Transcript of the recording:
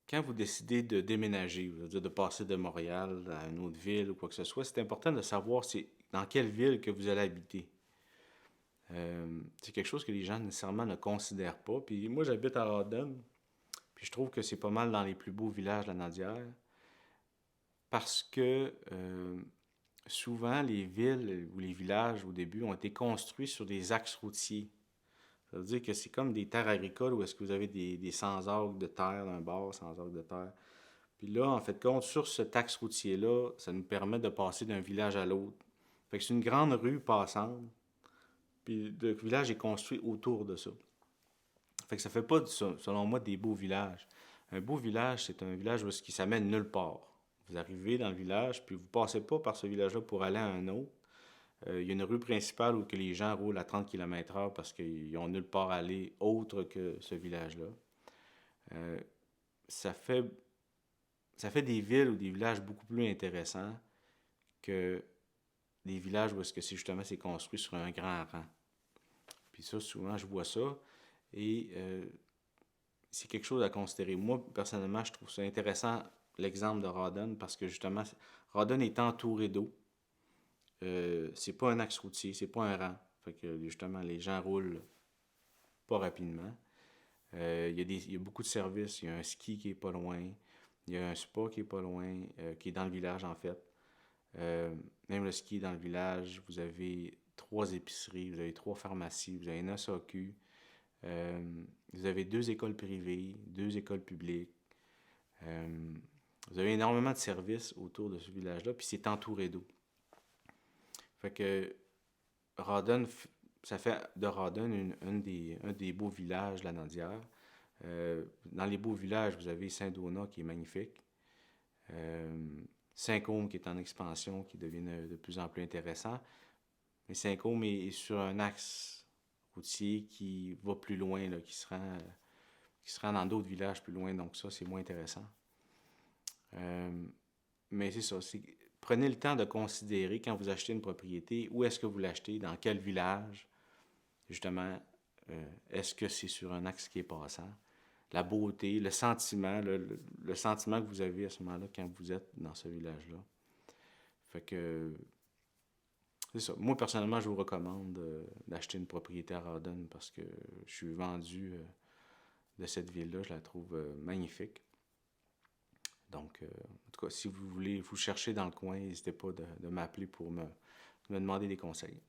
quand vous décidez de déménager, je veux dire de passer de Montréal à une autre ville ou quoi que ce soit, c'est important de savoir c'est dans quelle ville que vous allez habiter. C'est quelque chose que les gens nécessairement ne considèrent pas. Puis moi, j'habite à Rawdon, puis je trouve que c'est pas mal dans les plus beaux villages de la Nadière, parce que souvent les villes ou les villages au début ont été construits sur des axes routiers. Ça veut dire que c'est comme des terres agricoles où est-ce que vous avez des sans-orgues de terre d'un bord, sans-orgues de terre. Puis là, en fait, compte, sur cet axe routier-là, ça nous permet de passer d'un village à l'autre. Fait que c'est une grande rue passante, puis le village est construit autour de ça. Fait que ça fait pas, selon moi, des beaux villages. Un beau village, c'est un village où qui s'amène nulle part. Vous arrivez dans le village, puis vous passez pas par ce village-là pour aller à un autre. Il y a une rue principale où que les gens roulent à 30 km/h parce qu'ils ont nulle part à aller autre que ce village-là. Euh, ça fait ça fait des villes ou des villages beaucoup plus intéressants que des villages où est-ce que c'est justement c'est construit sur un grand rang. Puis ça, souvent, je vois ça et c'est quelque chose à considérer. Moi, personnellement, je trouve ça intéressant l'exemple de Rawdon parce que justement, Rawdon est entouré d'eau. C'est pas un axe routier, c'est pas un rang. Fait que justement, les gens roulent pas rapidement. Il y a beaucoup de services. Il y a un ski qui est pas loin. Il y a un spa qui est pas loin, qui est dans le village en fait. Euh, Même le ski est dans le village. Vous avez 3 épiceries, vous avez 3 pharmacies, vous avez une SAQ. Vous avez 2 écoles privées, 2 écoles publiques. Euh, vous avez énormément de services autour de ce village-là, puis c'est entouré d'eau. Fait que Rawdon, ça fait de Rawdon un des beaux villages de la Nadière. Dans les beaux villages, vous avez Saint-Donat qui est magnifique. Euh, Saint-Côme qui est en expansion, qui devient de plus en plus intéressant. Mais Saint-Côme est sur un axe routier qui va plus loin, là, qui se rend dans d'autres villages plus loin, donc ça, c'est moins intéressant. Euh, mais c'est ça, prenez le temps de considérer quand vous achetez une propriété, où est-ce que vous l'achetez, dans quel village, justement, est-ce que c'est sur un axe qui est passant, la beauté, le sentiment, le sentiment que vous avez à ce moment-là quand vous êtes dans ce village-là. Fait que, c'est ça. Moi, personnellement, je vous recommande d'acheter une propriété à Rawdon parce que je suis vendu de cette ville-là, je la trouve magnifique. Donc, en tout cas, si vous voulez vous chercher dans le coin, n'hésitez pas de m'appeler pour me demander des conseils.